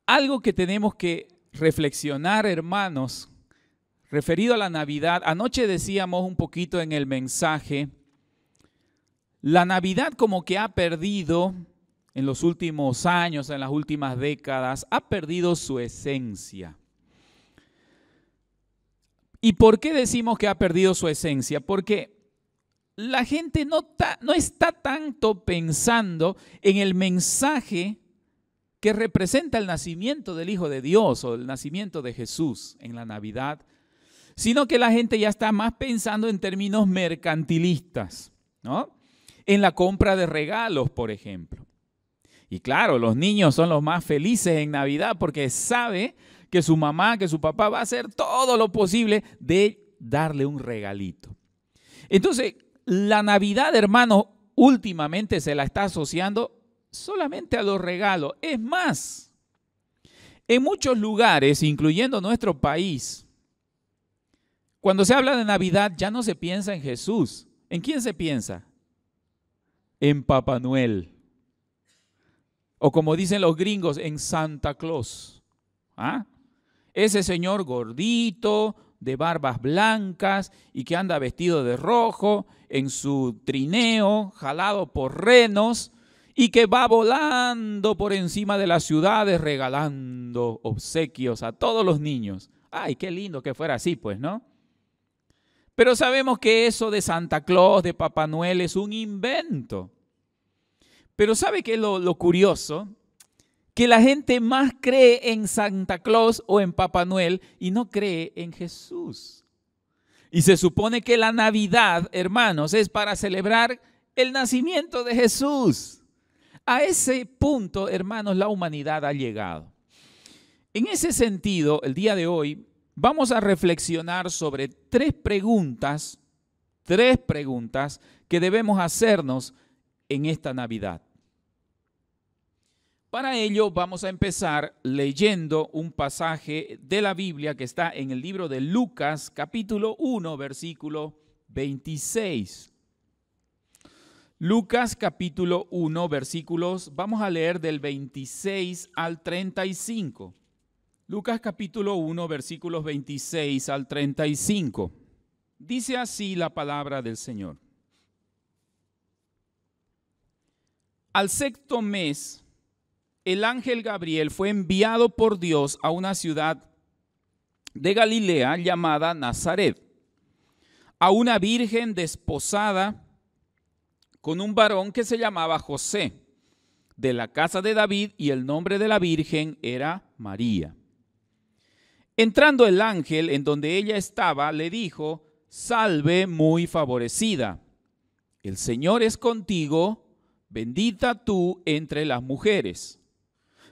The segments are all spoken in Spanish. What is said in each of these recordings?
algo que tenemos que reflexionar, hermanos, referido a la Navidad. Anoche decíamos un poquito en el mensaje, la Navidad como que ha perdido en los últimos años, en las últimas décadas, ha perdido su esencia. ¿Y por qué decimos que ha perdido su esencia? Porque la gente no está tanto pensando en el mensaje que representa el nacimiento del Hijo de Dios o el nacimiento de Jesús en la Navidad, sino que la gente ya está más pensando en términos mercantilistas, ¿no? En la compra de regalos, por ejemplo. Y claro, los niños son los más felices en Navidad porque sabe que su mamá, que su papá va a hacer todo lo posible de darle un regalito. Entonces, la Navidad, hermano, últimamente se la está asociando solamente a los regalos. Es más, en muchos lugares, incluyendo nuestro país, cuando se habla de Navidad ya no se piensa en Jesús. ¿En quién se piensa? En Papá Noel. O como dicen los gringos, en Santa Claus. ¿Ah? Ese señor gordito, de barbas blancas y que anda vestido de rojo en su trineo, jalado por renos y que va volando por encima de las ciudades regalando obsequios a todos los niños. Ay, qué lindo que fuera así, pues, ¿no? Pero sabemos que eso de Santa Claus, de Papá Noel, es un invento. Pero ¿sabe qué es lo curioso? Que la gente más cree en Santa Claus o en Papá Noel y no cree en Jesús. Y se supone que la Navidad, hermanos, es para celebrar el nacimiento de Jesús. A ese punto, hermanos, la humanidad ha llegado. En ese sentido, el día de hoy, vamos a reflexionar sobre tres preguntas que debemos hacernos en esta Navidad. Para ello vamos a empezar leyendo un pasaje de la Biblia que está en el libro de Lucas, capítulo 1, versículo 26. Lucas, capítulo 1, versículos, vamos a leer del 26 al 35. Lucas, capítulo 1, versículos 26 al 35. Dice así la palabra del Señor. Al sexto mes, el ángel Gabriel fue enviado por Dios a una ciudad de Galilea llamada Nazaret, a una virgen desposada con un varón que se llamaba José, de la casa de David, y el nombre de la virgen era María. Entrando el ángel en donde ella estaba, le dijo: Salve, muy favorecida, el Señor es contigo, bendita tú entre las mujeres.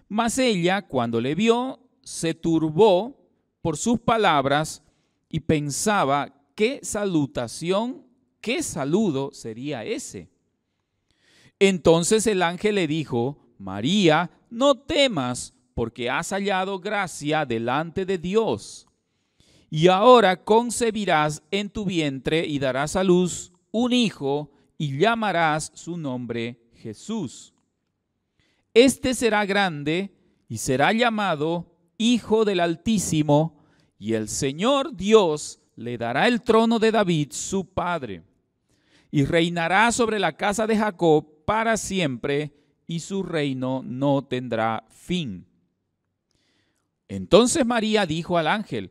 Mas ella, cuando le vio, se turbó por sus palabras y pensaba qué salutación, qué saludo sería ese. Entonces el ángel le dijo: María, no temas, porque has hallado gracia delante de Dios. Y ahora concebirás en tu vientre y darás a luz un hijo y llamarás su nombre Jesús. Este será grande y será llamado Hijo del Altísimo, y el Señor Dios le dará el trono de David, su padre, y reinará sobre la casa de Jacob para siempre, y su reino no tendrá fin. Entonces María dijo al ángel: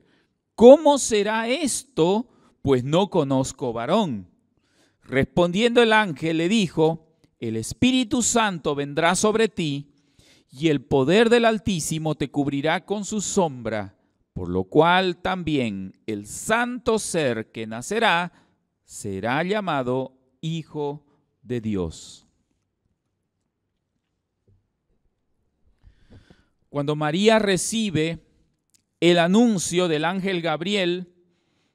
¿Cómo será esto? Pues no conozco varón. Respondiendo el ángel le dijo: El Espíritu Santo vendrá sobre ti, y el poder del Altísimo te cubrirá con su sombra, por lo cual también el santo ser que nacerá será llamado Hijo de Dios. Cuando María recibe el anuncio del ángel Gabriel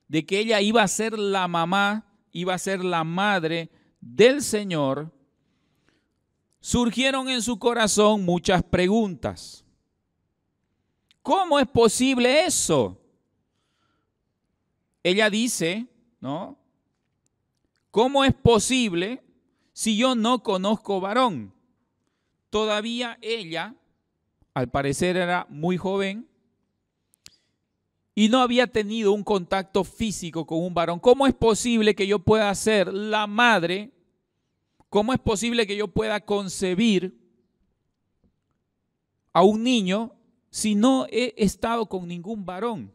de que ella iba a ser la mamá, iba a ser la madre del Señor, surgieron en su corazón muchas preguntas. ¿Cómo es posible eso? Ella dice, ¿no? ¿Cómo es posible si yo no conozco varón? Todavía ella Al parecer era muy joven y no había tenido un contacto físico con un varón. ¿Cómo es posible que yo pueda ser la madre? ¿Cómo es posible que yo pueda concebir a un niño si no he estado con ningún varón?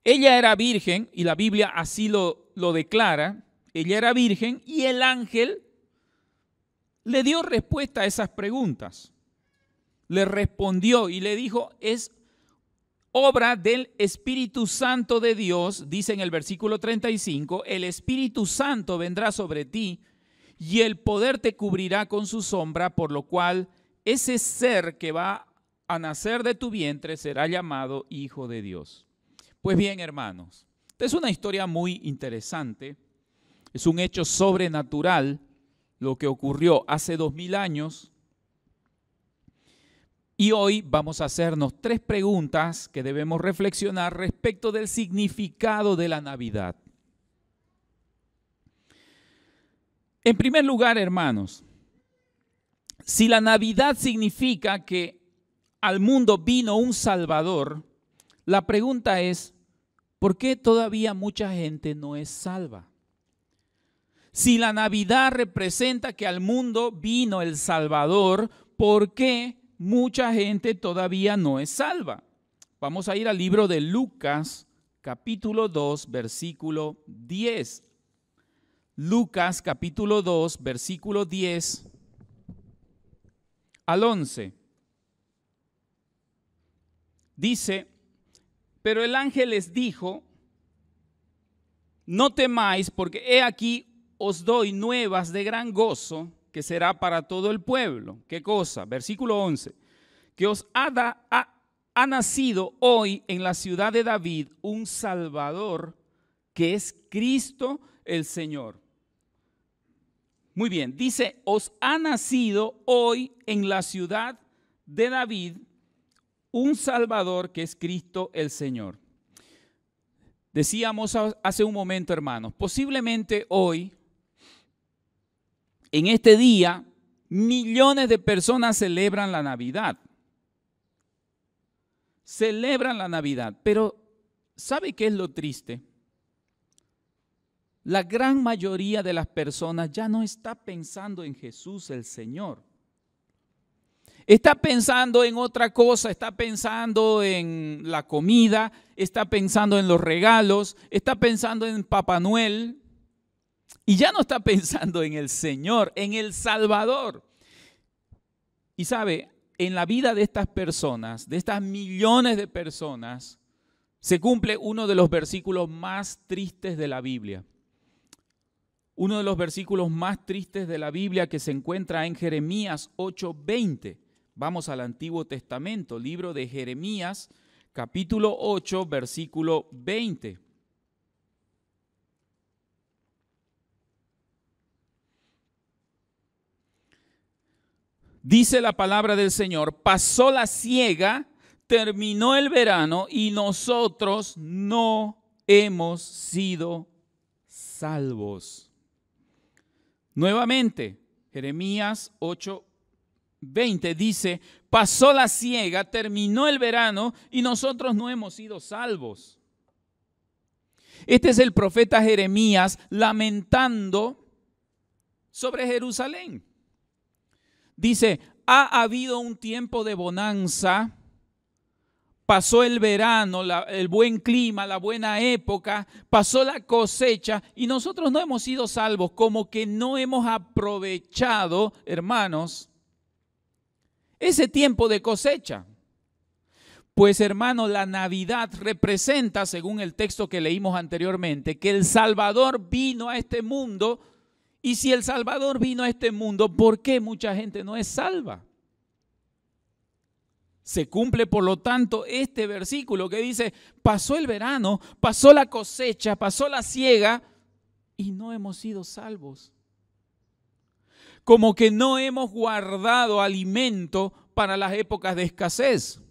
Ella era virgen y la Biblia así lo declara. Ella era virgen y el ángel le dio respuesta a esas preguntas. Le respondió y le dijo, es obra del Espíritu Santo de Dios, dice en el versículo 35, el Espíritu Santo vendrá sobre ti y el poder te cubrirá con su sombra, por lo cual ese ser que va a nacer de tu vientre será llamado Hijo de Dios. Pues bien, hermanos, esta es una historia muy interesante, es un hecho sobrenatural, lo que ocurrió hace 2000 años. Y hoy vamos a hacernos 3 preguntas que debemos reflexionar respecto del significado de la Navidad. En primer lugar, hermanos, si la Navidad significa que al mundo vino un Salvador, la pregunta es, ¿por qué todavía mucha gente no es salva? Si la Navidad representa que al mundo vino el Salvador, ¿por qué mucha gente todavía no es salva? Vamos a ir al libro de Lucas, capítulo 2, versículo 10. Lucas, capítulo 2, versículo 10 al 11. Dice, pero el ángel les dijo, no temáis, porque he aquí os doy nuevas de gran gozo, que será para todo el pueblo. ¿Qué cosa? Versículo 11. Que os ha nacido hoy en la ciudad de David un Salvador, que es Cristo el Señor. Muy bien, dice, os ha nacido hoy en la ciudad de David un Salvador, que es Cristo el Señor. Decíamos hace un momento, hermanos, posiblemente hoy, en este día, millones de personas celebran la Navidad. Celebran la Navidad, pero ¿sabe qué es lo triste? La gran mayoría de las personas ya no está pensando en Jesús el Señor. Está pensando en otra cosa, está pensando en la comida, está pensando en los regalos, está pensando en Papá Noel y ya no está pensando en el Señor, en el Salvador. Y sabe, en la vida de estas personas, de estas millones de personas, se cumple uno de los versículos más tristes de la Biblia. Uno de los versículos más tristes de la Biblia que se encuentra en Jeremías 8:20. Vamos al Antiguo Testamento, libro de Jeremías, capítulo 8, versículo 20. Dice la palabra del Señor, pasó la siega, terminó el verano y nosotros no hemos sido salvos. Nuevamente, Jeremías 8:20 dice, pasó la siega, terminó el verano y nosotros no hemos sido salvos. Este es el profeta Jeremías lamentando sobre Jerusalén. Dice, ha habido un tiempo de bonanza, pasó el verano, el buen clima, la buena época, pasó la cosecha y nosotros no hemos sido salvos, como que no hemos aprovechado, hermanos, ese tiempo de cosecha. Pues hermano, la Navidad representa, según el texto que leímos anteriormente, que el Salvador vino a este mundo. Y si el Salvador vino a este mundo, ¿por qué mucha gente no es salva? Se cumple, por lo tanto, este versículo que dice, pasó el verano, pasó la cosecha, pasó la siega y no hemos sido salvos. Como que no hemos guardado alimento para las épocas de escasez.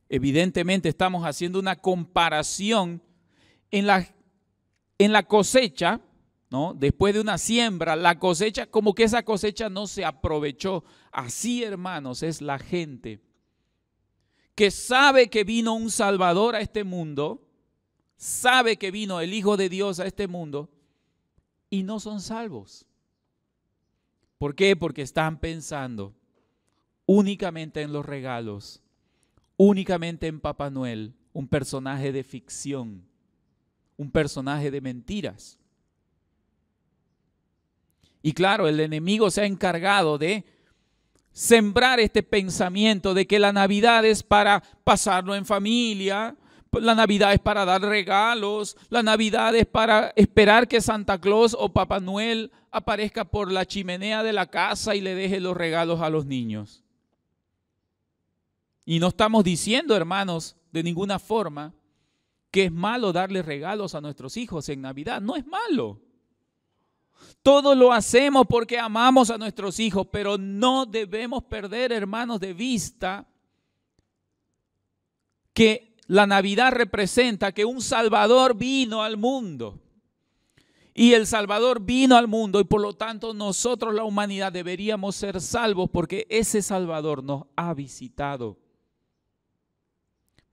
Evidentemente estamos haciendo una comparación en la cosecha, ¿no? Después de una siembra, la cosecha, como que esa cosecha no se aprovechó. Así, hermanos, es la gente que sabe que vino un Salvador a este mundo, sabe que vino el Hijo de Dios a este mundo y no son salvos. ¿Por qué? Porque están pensando únicamente en los regalos, únicamente en Papá Noel, un personaje de ficción, un personaje de mentiras. Y claro, el enemigo se ha encargado de sembrar este pensamiento de que la Navidad es para pasarlo en familia, la Navidad es para dar regalos, la Navidad es para esperar que Santa Claus o Papá Noel aparezca por la chimenea de la casa y le deje los regalos a los niños. Y no estamos diciendo, hermanos, de ninguna forma que es malo darle regalos a nuestros hijos en Navidad. No es malo. Todo lo hacemos porque amamos a nuestros hijos, pero no debemos perder, hermanos, de vista que la Navidad representa que un Salvador vino al mundo. Y el Salvador vino al mundo y por lo tanto nosotros, la humanidad, deberíamos ser salvos porque ese Salvador nos ha visitado.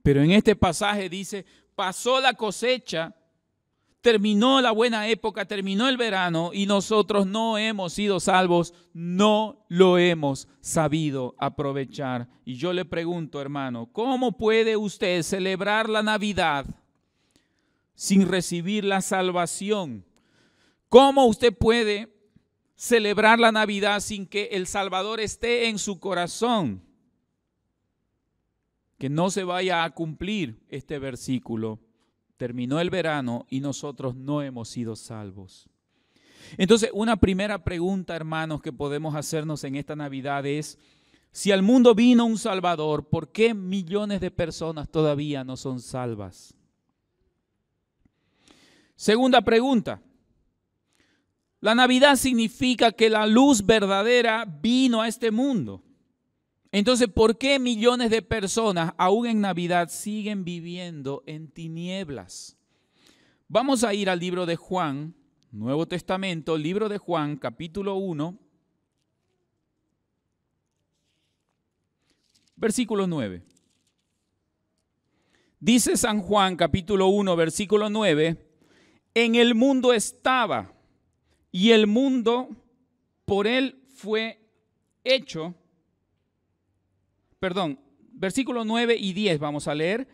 Pero en este pasaje dice, pasó la cosecha, terminó la buena época, terminó el verano y nosotros no hemos sido salvos, no lo hemos sabido aprovechar. Y yo le pregunto, hermano, ¿cómo puede usted celebrar la Navidad sin recibir la salvación? ¿Cómo usted puede celebrar la Navidad sin que el Salvador esté en su corazón? Que no se vaya a cumplir este versículo. Terminó el verano y nosotros no hemos sido salvos. Entonces, una primera pregunta, hermanos, que podemos hacernos en esta Navidad es, si al mundo vino un Salvador, ¿por qué millones de personas todavía no son salvas? Segunda pregunta, la Navidad significa que la luz verdadera vino a este mundo. Entonces, ¿por qué millones de personas aún en Navidad siguen viviendo en tinieblas? Vamos a ir al libro de Juan, Nuevo Testamento, libro de Juan, capítulo 1, versículo 9. Dice San Juan, capítulo 1, versículo 9, en el mundo estaba y el mundo por él fue hecho. Perdón, versículos 9 y 10 vamos a leer.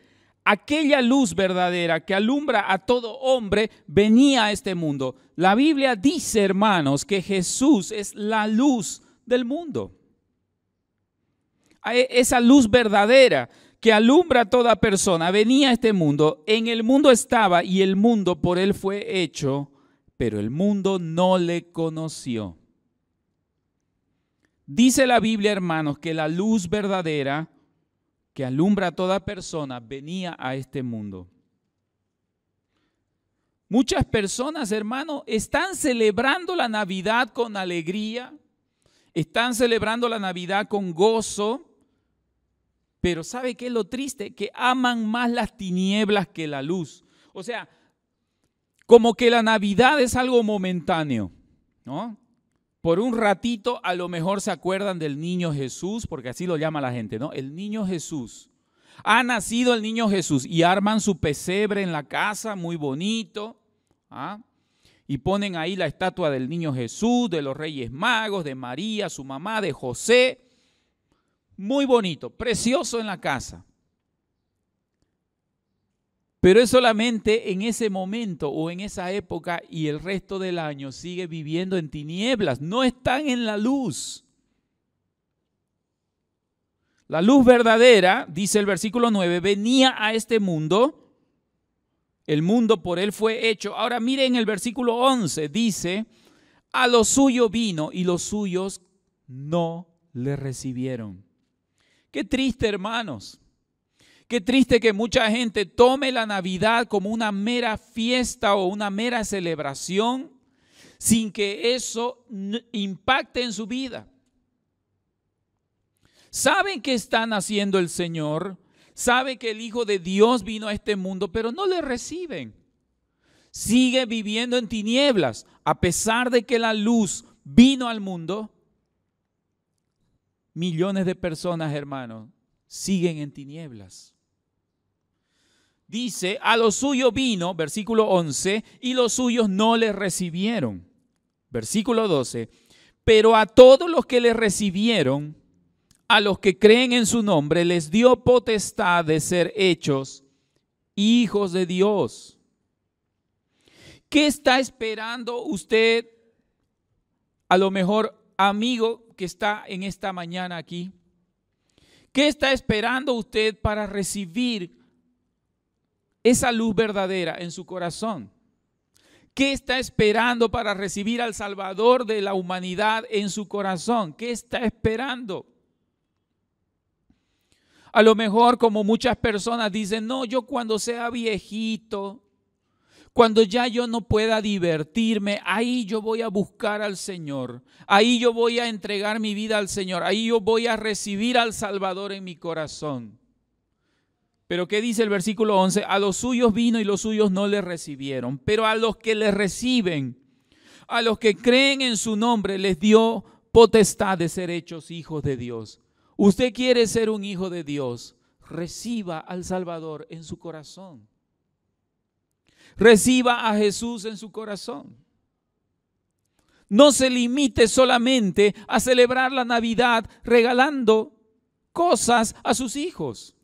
Aquella luz verdadera que alumbra a todo hombre venía a este mundo. La Biblia dice, hermanos, que Jesús es la luz del mundo. Esa luz verdadera que alumbra a toda persona venía a este mundo. En el mundo estaba y el mundo por él fue hecho, pero el mundo no le conoció. Dice la Biblia, hermanos, que la luz verdadera que alumbra a toda persona venía a este mundo. Muchas personas, hermanos, están celebrando la Navidad con alegría, están celebrando la Navidad con gozo, pero ¿sabe qué es lo triste? Que aman más las tinieblas que la luz. O sea, como que la Navidad es algo momentáneo, ¿no? Por un ratito a lo mejor se acuerdan del niño Jesús, porque así lo llama la gente, ¿no? El niño Jesús. Ha nacido el niño Jesús y arman su pesebre en la casa, muy bonito, ¿ah? Y ponen ahí la estatua del niño Jesús, de los Reyes Magos, de María, su mamá, de José. Muy bonito, precioso en la casa. Pero es solamente en ese momento o en esa época y el resto del año sigue viviendo en tinieblas. No están en la luz. La luz verdadera, dice el versículo 9, venía a este mundo. El mundo por él fue hecho. Ahora miren el versículo 11, dice, a lo suyo vino y los suyos no le recibieron. Qué triste, hermanos. Qué triste que mucha gente tome la Navidad como una mera fiesta o una mera celebración sin que eso impacte en su vida. Saben que están haciendo el Señor, saben que el Hijo de Dios vino a este mundo, pero no le reciben. sigue viviendo en tinieblas, a pesar de que la luz vino al mundo. Millones de personas, hermanos, siguen en tinieblas. Dice, a los suyos vino, versículo 11, y los suyos no le recibieron. Versículo 12, pero a todos los que le recibieron, a los que creen en su nombre, les dio potestad de ser hechos hijos de Dios. ¿Qué está esperando usted? A lo mejor, amigo que está en esta mañana aquí. ¿Qué está esperando usted para recibir esa luz verdadera en su corazón? ¿Qué está esperando para recibir al Salvador de la humanidad en su corazón? ¿Qué está esperando? A lo mejor, como muchas personas dicen, no, yo cuando sea viejito, cuando ya yo no pueda divertirme, ahí yo voy a buscar al Señor. Ahí yo voy a entregar mi vida al Señor. Ahí yo voy a recibir al Salvador en mi corazón. Pero ¿qué dice el versículo 11? A los suyos vino y los suyos no le recibieron. Pero a los que le reciben, a los que creen en su nombre, les dio potestad de ser hechos hijos de Dios. Usted quiere ser un hijo de Dios, reciba al Salvador en su corazón. Reciba a Jesús en su corazón. No se limite solamente a celebrar la Navidad regalando cosas a sus hijos.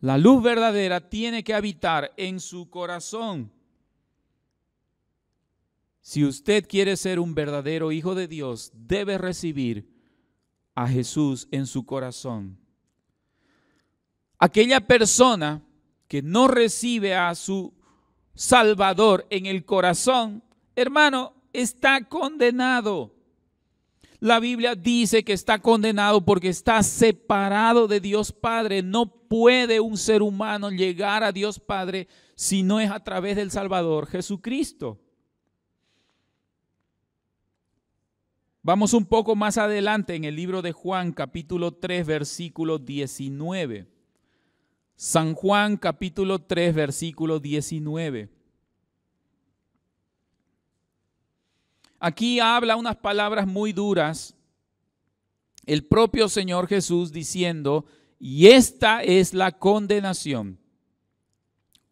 La luz verdadera tiene que habitar en su corazón. Si usted quiere ser un verdadero hijo de Dios, debe recibir a Jesús en su corazón. Aquella persona que no recibe a su Salvador en el corazón, hermano, está condenado. La Biblia dice que está condenado porque está separado de Dios Padre. No puede un ser humano llegar a Dios Padre si no es a través del Salvador Jesucristo. Vamos un poco más adelante en el libro de Juan, capítulo 3, versículo 19. San Juan, capítulo 3, versículo 19. Aquí habla unas palabras muy duras el propio Señor Jesús diciendo, y esta es la condenación.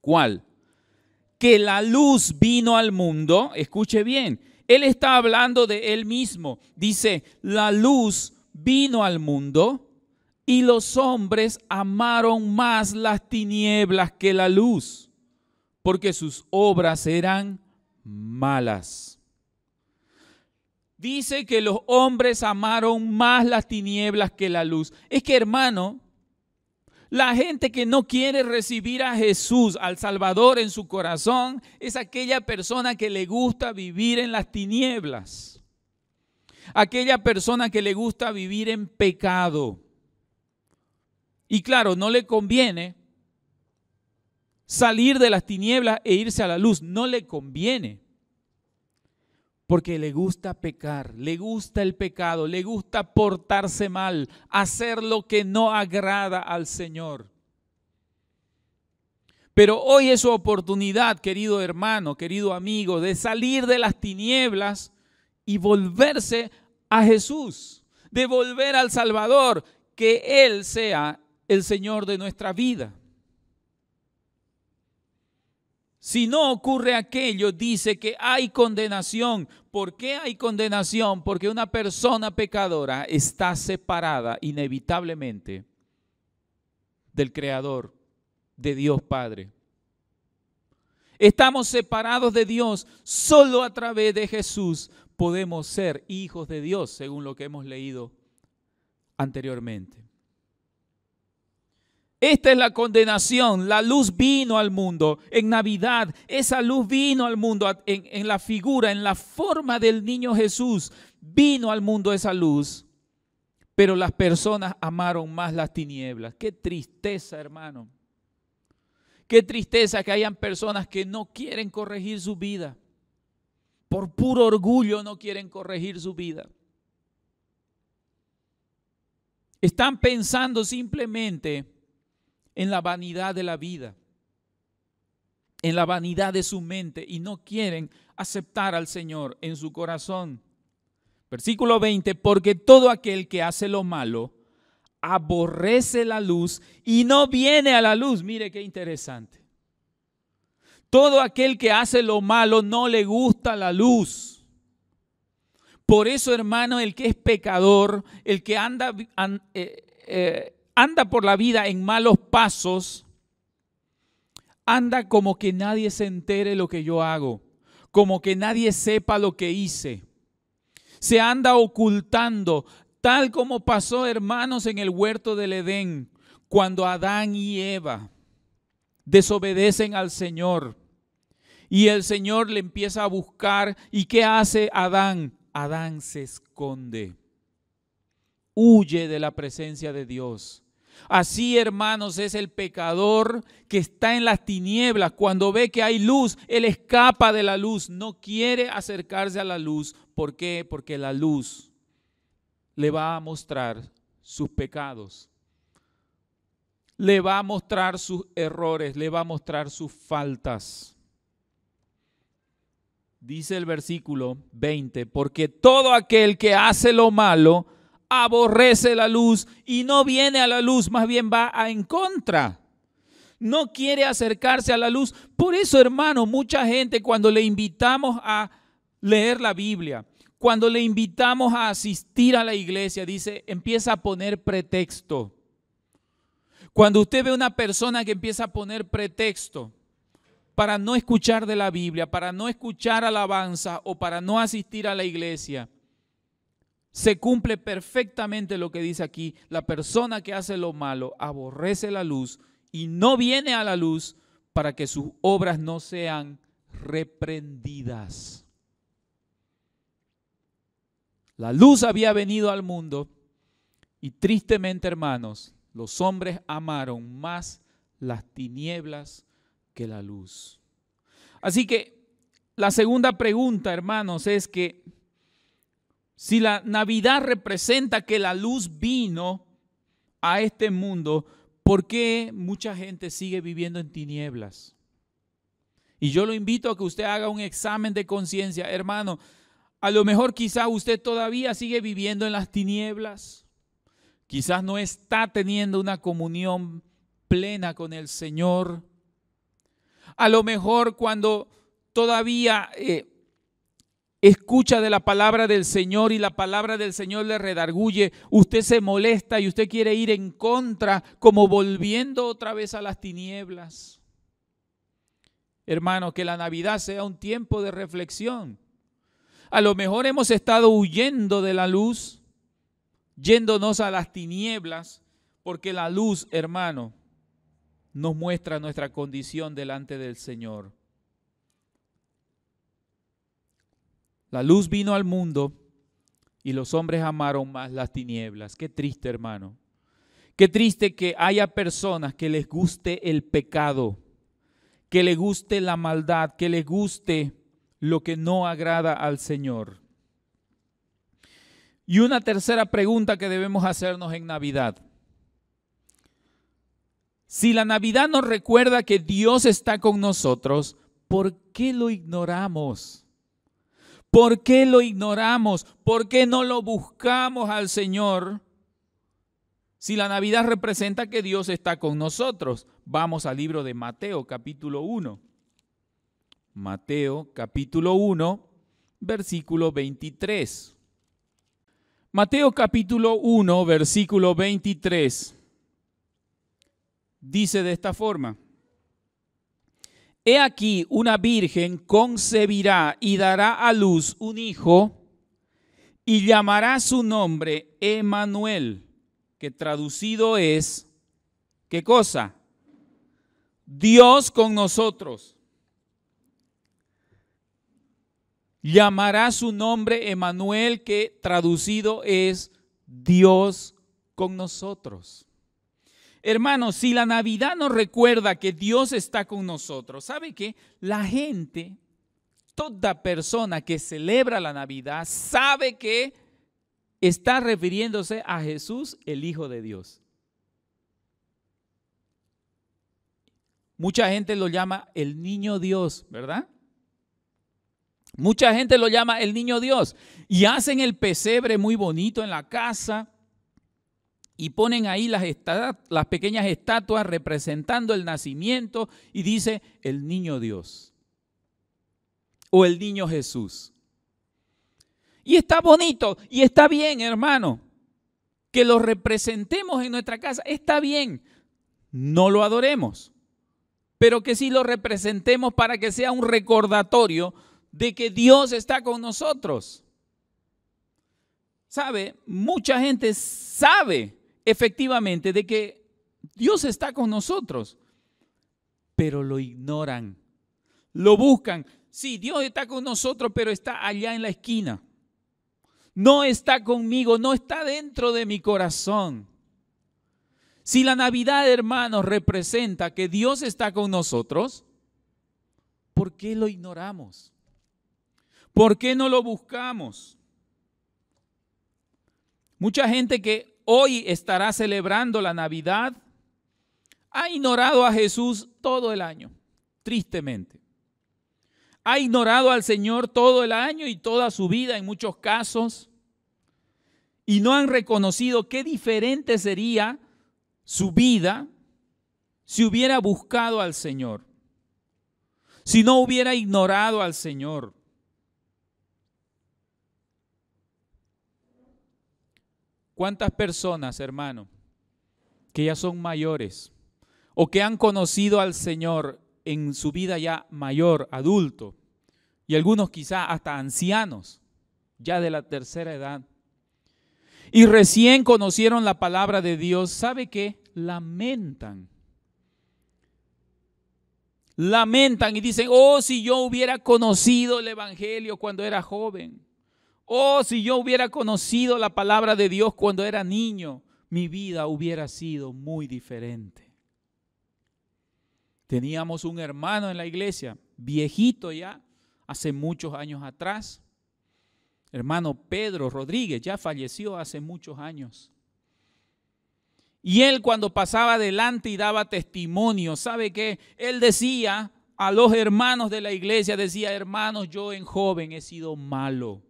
¿Cuál? Que la luz vino al mundo, escuche bien, Él está hablando de Él mismo. Dice, la luz vino al mundo y los hombres amaron más las tinieblas que la luz, porque sus obras eran malas. Dice que los hombres amaron más las tinieblas que la luz. Es que, hermano, la gente que no quiere recibir a Jesús, al Salvador en su corazón, es aquella persona que le gusta vivir en las tinieblas. Aquella persona que le gusta vivir en pecado. Y claro, no le conviene salir de las tinieblas e irse a la luz. No le conviene. Porque le gusta pecar, le gusta el pecado, le gusta portarse mal, hacer lo que no agrada al Señor. Pero hoy es su oportunidad, querido hermano, querido amigo, de salir de las tinieblas y volverse a Jesús, de volver al Salvador, que Él sea el Señor de nuestra vida. Si no ocurre aquello, dice que hay condenación. ¿Por qué hay condenación? Porque una persona pecadora está separada inevitablemente del Creador, de Dios Padre. Estamos separados de Dios. Solo a través de Jesús podemos ser hijos de Dios, según lo que hemos leído anteriormente. Esta es la condenación. La luz vino al mundo en Navidad. Esa luz vino al mundo en la figura, en la forma del niño Jesús. Vino al mundo esa luz. Pero las personas amaron más las tinieblas. Qué tristeza, hermano. Qué tristeza que hayan personas que no quieren corregir su vida. Por puro orgullo no quieren corregir su vida. Están pensando simplemente en la vanidad de la vida. en la vanidad de su mente y no quieren aceptar al Señor en su corazón. Versículo 20, porque todo aquel que hace lo malo aborrece la luz y no viene a la luz. Mire qué interesante. Todo aquel que hace lo malo no le gusta la luz. Por eso, hermano, el que es pecador, el que anda por la vida en malos pasos, anda como que nadie se entere lo que yo hago, como que nadie sepa lo que hice. Se anda ocultando, tal como pasó, hermanos, en el huerto del Edén, cuando Adán y Eva desobedecen al Señor. Y el Señor le empieza a buscar. ¿Y qué hace Adán? Adán se esconde, huye de la presencia de Dios. Así, hermanos, es el pecador que está en las tinieblas. Cuando ve que hay luz, él escapa de la luz, no quiere acercarse a la luz. ¿Por qué? Porque la luz le va a mostrar sus pecados, le va a mostrar sus errores, le va a mostrar sus faltas. Dice el versículo 20, porque todo aquel que hace lo malo aborrece la luz y no viene a la luz, más bien va en contra. No quiere acercarse a la luz. Por eso, hermano, mucha gente cuando le invitamos a leer la Biblia, cuando le invitamos a asistir a la iglesia, empieza a poner pretexto. Cuando usted ve una persona que empieza a poner pretexto para no escuchar de la Biblia, para no escuchar alabanza o para no asistir a la iglesia, se cumple perfectamente lo que dice aquí. La persona que hace lo malo aborrece la luz y no viene a la luz para que sus obras no sean reprendidas. La luz había venido al mundo y tristemente, hermanos, los hombres amaron más las tinieblas que la luz. Así que la segunda pregunta, hermanos, es que si la Navidad representa que la luz vino a este mundo, ¿por qué mucha gente sigue viviendo en tinieblas? Y yo lo invito a que usted haga un examen de conciencia, hermano. A lo mejor quizás usted todavía sigue viviendo en las tinieblas. Quizás no está teniendo una comunión plena con el Señor. A lo mejor cuando todavía escucha de la palabra del Señor y la palabra del Señor le redarguye, usted se molesta y usted quiere ir en contra, como volviendo otra vez a las tinieblas. Hermano, que la Navidad sea un tiempo de reflexión. A lo mejor hemos estado huyendo de la luz, yéndonos a las tinieblas, porque la luz, hermano, nos muestra nuestra condición delante del Señor. La luz vino al mundo y los hombres amaron más las tinieblas. Qué triste, hermano. Qué triste que haya personas que les guste el pecado, que les guste la maldad, que les guste lo que no agrada al Señor. Y una tercera pregunta que debemos hacernos en Navidad. Si la Navidad nos recuerda que Dios está con nosotros, ¿por qué lo ignoramos? ¿Por qué lo ignoramos? ¿Por qué no lo buscamos al Señor? Si la Navidad representa que Dios está con nosotros. Vamos al libro de Mateo, capítulo 1. Mateo, capítulo 1, versículo 23. Mateo, capítulo 1, versículo 23. Dice de esta forma: He aquí una virgen concebirá y dará a luz un hijo y llamará su nombre Emmanuel, que traducido es, ¿qué cosa? Dios con nosotros. Llamará su nombre Emmanuel, que traducido es Dios con nosotros. Hermanos, si la Navidad nos recuerda que Dios está con nosotros, ¿sabe qué? La gente, toda persona que celebra la Navidad, sabe que está refiriéndose a Jesús, el Hijo de Dios. Mucha gente lo llama el niño Dios, ¿verdad? Mucha gente lo llama el niño Dios y hacen el pesebre muy bonito en la casa y ponen ahí las pequeñas estatuas representando el nacimiento y dice el niño Dios o el niño Jesús. Y está bonito y está bien, hermano, que lo representemos en nuestra casa, está bien, no lo adoremos, pero que sí lo representemos para que sea un recordatorio de que Dios está con nosotros. ¿Sabe? Mucha gente sabe efectivamente de que Dios está con nosotros, pero lo ignoran, lo buscan. Sí, Dios está con nosotros, pero está allá en la esquina. No está conmigo, no está dentro de mi corazón. Si la Navidad, hermanos, representa que Dios está con nosotros, ¿por qué lo ignoramos? ¿Por qué no lo buscamos? Mucha gente que hoy estará celebrando la Navidad ha ignorado a Jesús todo el año, tristemente. Ha ignorado al Señor todo el año y toda su vida en muchos casos y no han reconocido qué diferente sería su vida si hubiera buscado al Señor, si no hubiera ignorado al Señor. ¿Cuántas personas, hermano, que ya son mayores o que han conocido al Señor en su vida ya mayor, adulto, y algunos quizá hasta ancianos, ya de la tercera edad, y recién conocieron la palabra de Dios, ¿sabe qué? Lamentan y dicen, oh, si yo hubiera conocido el Evangelio cuando era joven. Oh, si yo hubiera conocido la palabra de Dios cuando era niño, mi vida hubiera sido muy diferente. Teníamos un hermano en la iglesia, viejito ya, hace muchos años atrás. Hermano Pedro Rodríguez, ya falleció hace muchos años. Y él cuando pasaba adelante y daba testimonio, ¿sabe qué? Él decía a los hermanos de la iglesia, decía, hermanos, yo en joven he sido malo.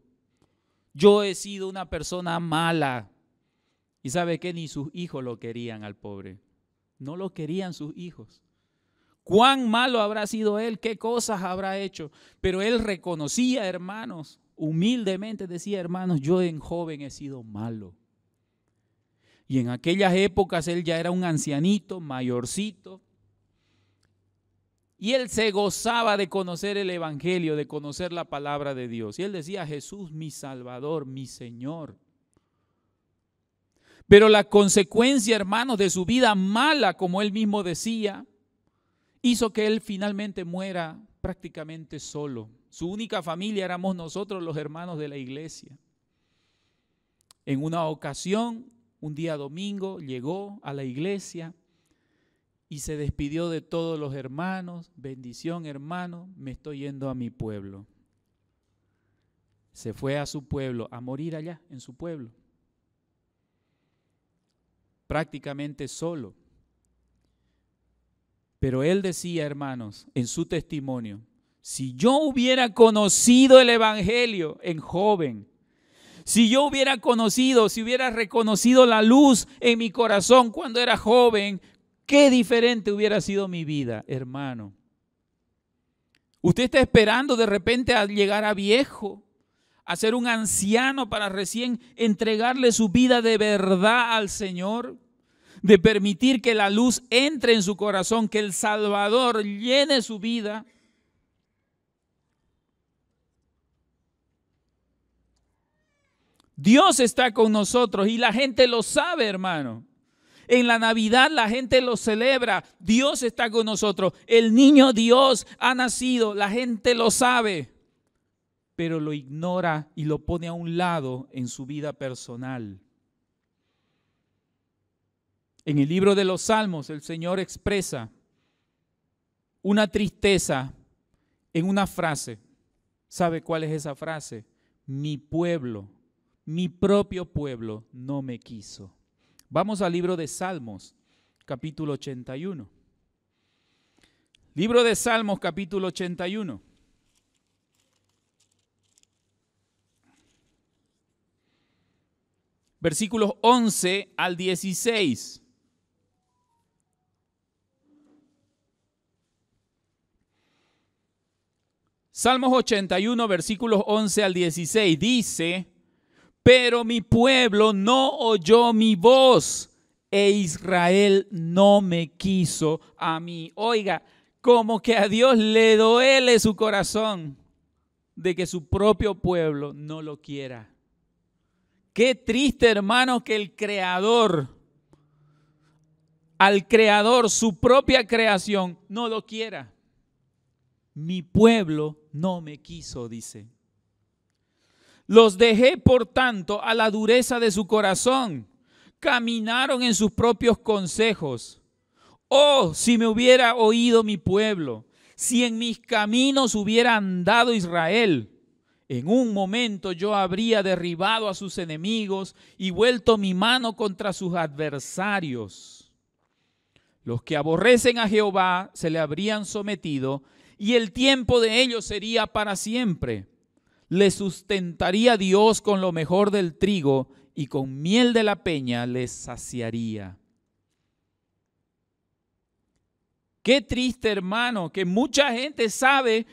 Yo he sido una persona mala. Y ¿sabe qué? Ni sus hijos lo querían al pobre. No lo querían sus hijos. ¿Cuán malo habrá sido él? ¿Qué cosas habrá hecho? Pero él reconocía, hermanos, humildemente decía, hermanos, yo en joven he sido malo. Y en aquellas épocas él ya era un ancianito, mayorcito. Y él se gozaba de conocer el Evangelio, de conocer la palabra de Dios. Y él decía, Jesús, mi Salvador, mi Señor. Pero la consecuencia, hermanos, de su vida mala, como él mismo decía, hizo que él finalmente muera prácticamente solo. Su única familia éramos nosotros, los hermanos de la iglesia. En una ocasión, un día domingo, llegó a la iglesia y se despidió de todos los hermanos. Bendición, hermano, me estoy yendo a mi pueblo. Se fue a su pueblo, a morir allá en su pueblo. Prácticamente solo. Pero él decía, hermanos, en su testimonio, si yo hubiera conocido el Evangelio en joven, si yo hubiera conocido, si hubiera reconocido la luz en mi corazón cuando era joven, qué diferente hubiera sido mi vida, hermano. Usted está esperando de repente a llegar a viejo, a ser un anciano para recién entregarle su vida de verdad al Señor, de permitir que la luz entre en su corazón, que el Salvador llene su vida. Dios está con nosotros y la gente lo sabe, hermano. En la Navidad la gente lo celebra. Dios está con nosotros. El niño Dios ha nacido. La gente lo sabe, pero lo ignora y lo pone a un lado en su vida personal. En el libro de los Salmos el Señor expresa una tristeza en una frase. ¿Sabe cuál es esa frase? Mi pueblo, mi propio pueblo no me quiso. Vamos al libro de Salmos, capítulo 81. Libro de Salmos, capítulo 81. Versículos 11 al 16. Salmos 81, versículos 11 al 16, dice: pero mi pueblo no oyó mi voz, e Israel no me quiso a mí. Oiga, como que a Dios le duele su corazón de que su propio pueblo no lo quiera. Qué triste, hermano, que el Creador, al Creador, su propia creación, no lo quiera. Mi pueblo no me quiso, dice. Los dejé, por tanto, a la dureza de su corazón. Caminaron en sus propios consejos. Oh, si me hubiera oído mi pueblo, si en mis caminos hubiera andado Israel, en un momento yo habría derribado a sus enemigos y vuelto mi mano contra sus adversarios. Los que aborrecen a Jehová se le habrían sometido, y el tiempo de ellos sería para siempre. Les sustentaría Dios con lo mejor del trigo, y con miel de la peña les saciaría. Qué triste, hermano, que mucha gente sabe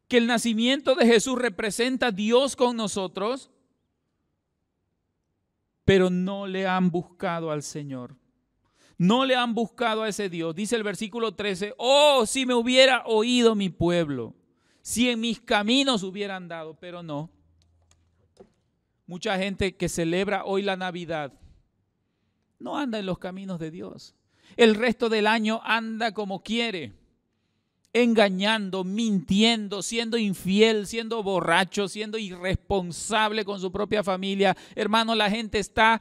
que el nacimiento de Jesús representa a Dios con nosotros, pero no le han buscado al Señor. No le han buscado a ese Dios. Dice el versículo 13, oh, si me hubiera oído mi pueblo, si en mis caminos hubiera andado, pero no. Mucha gente que celebra hoy la Navidad no anda en los caminos de Dios. El resto del año anda como quiere, engañando, mintiendo, siendo infiel, siendo borracho, siendo irresponsable con su propia familia. Hermano, la gente está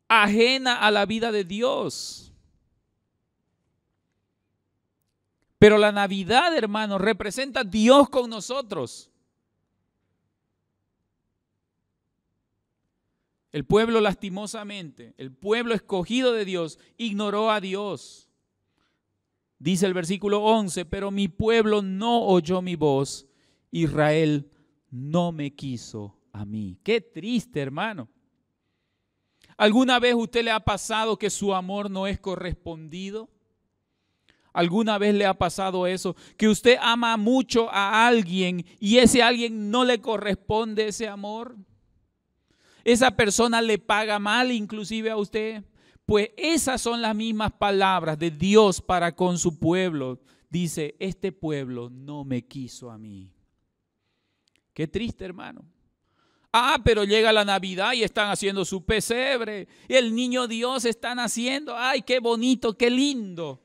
ajena a la vida de Dios. Pero la Navidad, hermano, representa a Dios con nosotros. El pueblo, lastimosamente, el pueblo escogido de Dios, ignoró a Dios. Dice el versículo 11, pero mi pueblo no oyó mi voz, Israel no me quiso a mí. Qué triste, hermano. ¿Alguna vez usted le ha pasado que su amor no es correspondido? ¿Alguna vez le ha pasado eso? Que usted ama mucho a alguien y ese alguien no le corresponde ese amor. Esa persona le paga mal inclusive a usted. Pues esas son las mismas palabras de Dios para con su pueblo. Dice, este pueblo no me quiso a mí. Qué triste, hermano. Pero llega la Navidad y están haciendo su pesebre. El niño Dios están haciendo. Ay, qué bonito, qué lindo.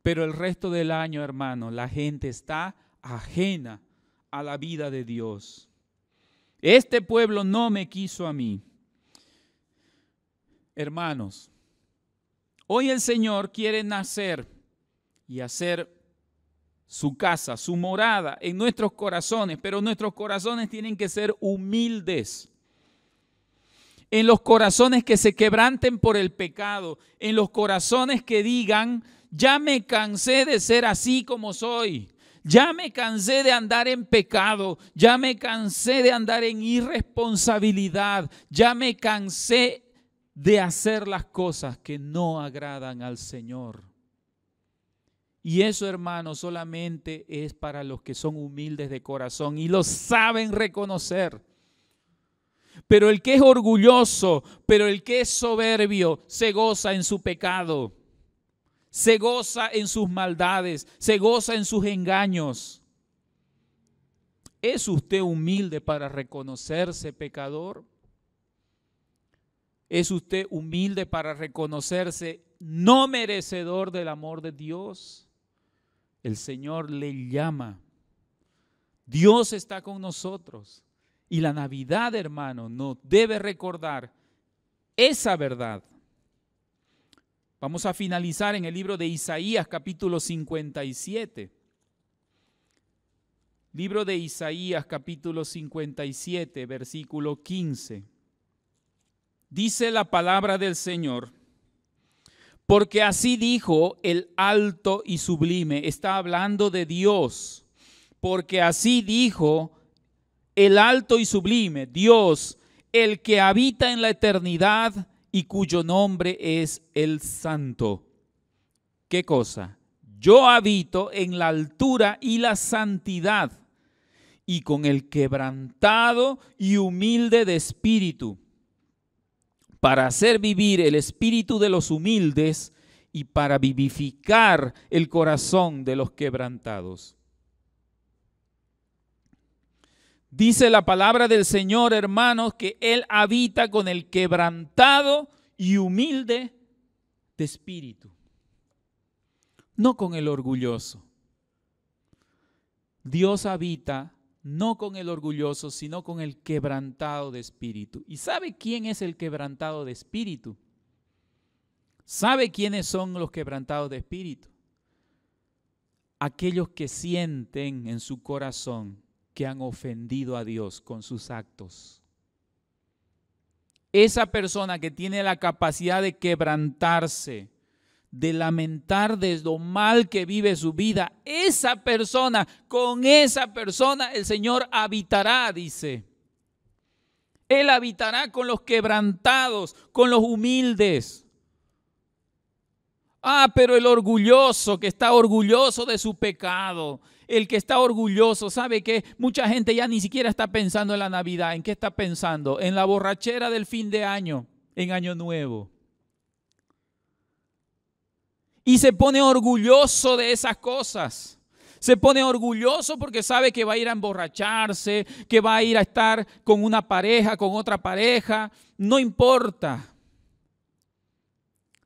Pero el resto del año, hermano, la gente está ajena a la vida de Dios. Este pueblo no me quiso a mí. Hermanos, hoy el Señor quiere nacer y hacer su casa, su morada en nuestros corazones, pero nuestros corazones tienen que ser humildes. En los corazones que se quebranten por el pecado, en los corazones que digan, ya me cansé de ser así como soy. Ya me cansé de andar en pecado, ya me cansé de andar en irresponsabilidad, ya me cansé de hacer las cosas que no agradan al Señor. Y eso, hermano, solamente es para los que son humildes de corazón y lo saben reconocer. Pero el que es orgulloso, pero el que es soberbio, se goza en su pecado. Se goza en sus maldades, se goza en sus engaños. ¿Es usted humilde para reconocerse pecador? ¿Es usted humilde para reconocerse no merecedor del amor de Dios? El Señor le llama. Dios está con nosotros. Y la Navidad, hermano, nos debe recordar esa verdad. Vamos a finalizar en el libro de Isaías, capítulo 57. Libro de Isaías, capítulo 57, versículo 15. Dice la palabra del Señor: Porque así dijo el alto y sublime. Está hablando de Dios. Porque así dijo el alto y sublime, Dios, el que habita en la eternidad y cuyo nombre es el Santo. ¿Qué cosa? Yo habito en la altura y la santidad, y con el quebrantado y humilde de espíritu, para hacer vivir el espíritu de los humildes y para vivificar el corazón de los quebrantados. Dice la palabra del Señor, hermanos, que Él habita con el quebrantado y humilde de espíritu, no con el orgulloso. Dios habita no con el orgulloso, sino con el quebrantado de espíritu. ¿Y sabe quién es el quebrantado de espíritu? ¿Sabe quiénes son los quebrantados de espíritu? Aquellos que sienten en su corazón que han ofendido a Dios con sus actos. Esa persona que tiene la capacidad de quebrantarse, de lamentar de lo mal que vive su vida, con esa persona el Señor habitará, dice. Él habitará con los quebrantados, con los humildes. Pero el orgulloso, que está orgulloso de su pecado, el que está orgulloso, ¿sabe qué? Mucha gente ya ni siquiera está pensando en la Navidad. ¿En qué está pensando? En la borrachera del fin de año, en Año Nuevo. Y se pone orgulloso de esas cosas. Se pone orgulloso porque sabe que va a ir a emborracharse, que va a ir a estar con una pareja, con otra pareja. No importa.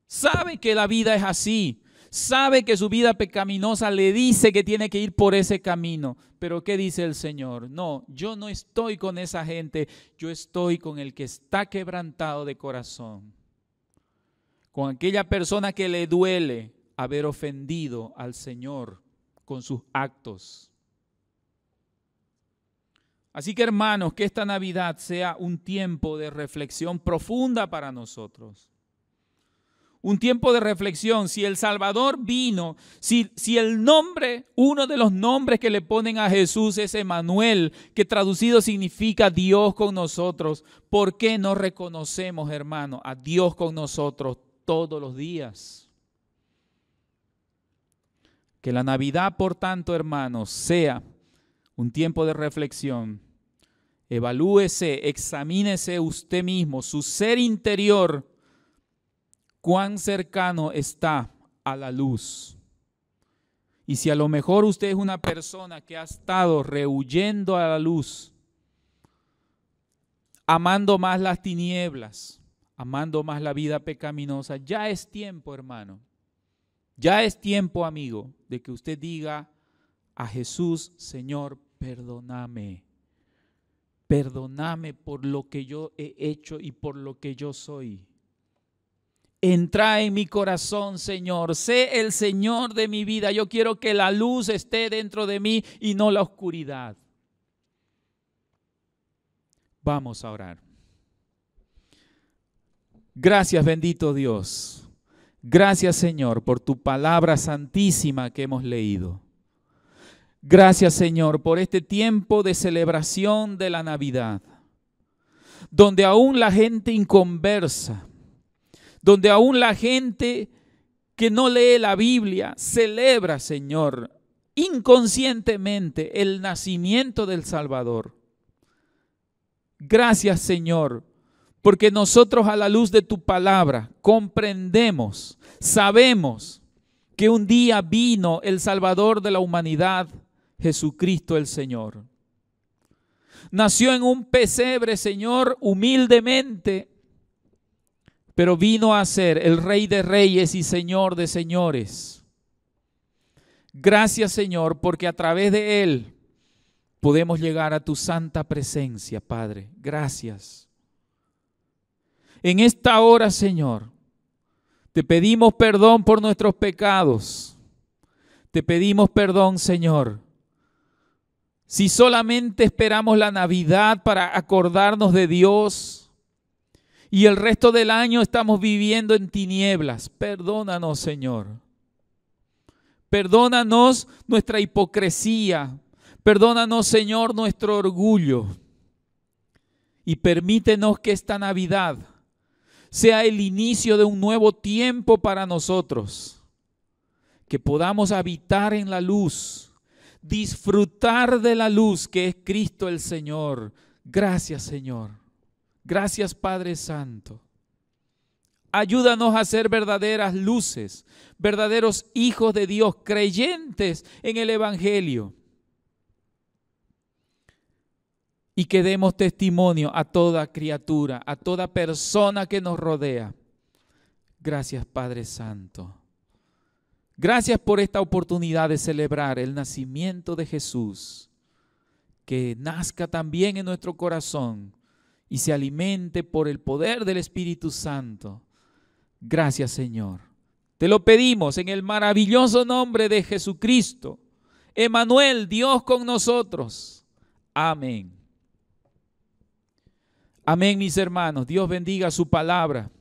Sabe que la vida es así. Sabe que su vida pecaminosa le dice que tiene que ir por ese camino. Pero ¿qué dice el Señor? No, yo no estoy con esa gente. Yo estoy con el que está quebrantado de corazón. Con aquella persona que le duele haber ofendido al Señor con sus actos. Así que, hermanos, que esta Navidad sea un tiempo de reflexión profunda para nosotros. Un tiempo de reflexión. Si el Salvador vino, si el nombre, uno de los nombres que le ponen a Jesús es Emmanuel, que traducido significa Dios con nosotros, ¿por qué no reconocemos, hermano, a Dios con nosotros todos los días? Que la Navidad, por tanto, hermanos, sea un tiempo de reflexión. Evalúese, examínese usted mismo, su ser interior, cuán cercano está a la luz. Y si a lo mejor usted es una persona que ha estado rehuyendo a la luz, amando más las tinieblas, amando más la vida pecaminosa, ya es tiempo, hermano. Ya es tiempo, amigo, de que usted diga a Jesús: Señor, perdóname. Perdóname por lo que yo he hecho y por lo que yo soy. Entra en mi corazón, Señor. Sé el Señor de mi vida. Yo quiero que la luz esté dentro de mí y no la oscuridad. Vamos a orar. Gracias, bendito Dios. Gracias, Señor, por tu palabra santísima que hemos leído. Gracias, Señor, por este tiempo de celebración de la Navidad, donde aún la gente inconversa, donde aún la gente que no lee la Biblia celebra, Señor, inconscientemente el nacimiento del Salvador. Gracias, Señor, porque nosotros a la luz de tu palabra comprendemos, sabemos que un día vino el Salvador de la humanidad, Jesucristo el Señor. Nació en un pesebre, Señor, humildemente, pero vino a ser el Rey de Reyes y Señor de Señores. Gracias, Señor, porque a través de Él podemos llegar a tu santa presencia, Padre. Gracias. En esta hora, Señor, te pedimos perdón por nuestros pecados. Te pedimos perdón, Señor. Si solamente esperamos la Navidad para acordarnos de Dios y el resto del año estamos viviendo en tinieblas. Perdónanos, Señor. Perdónanos nuestra hipocresía. Perdónanos, Señor, nuestro orgullo. Y permítenos que esta Navidad sea el inicio de un nuevo tiempo para nosotros. Que podamos habitar en la luz, disfrutar de la luz que es Cristo el Señor. Gracias, Señor. Gracias, Padre Santo. Ayúdanos a ser verdaderas luces, verdaderos hijos de Dios, creyentes en el Evangelio. Y que demos testimonio a toda criatura, a toda persona que nos rodea. Gracias, Padre Santo. Gracias por esta oportunidad de celebrar el nacimiento de Jesús. Que nazca también en nuestro corazón y se alimente por el poder del Espíritu Santo. Gracias, Señor. Te lo pedimos en el maravilloso nombre de Jesucristo. Emmanuel, Dios con nosotros. Amén. Amén, mis hermanos. Dios bendiga su palabra.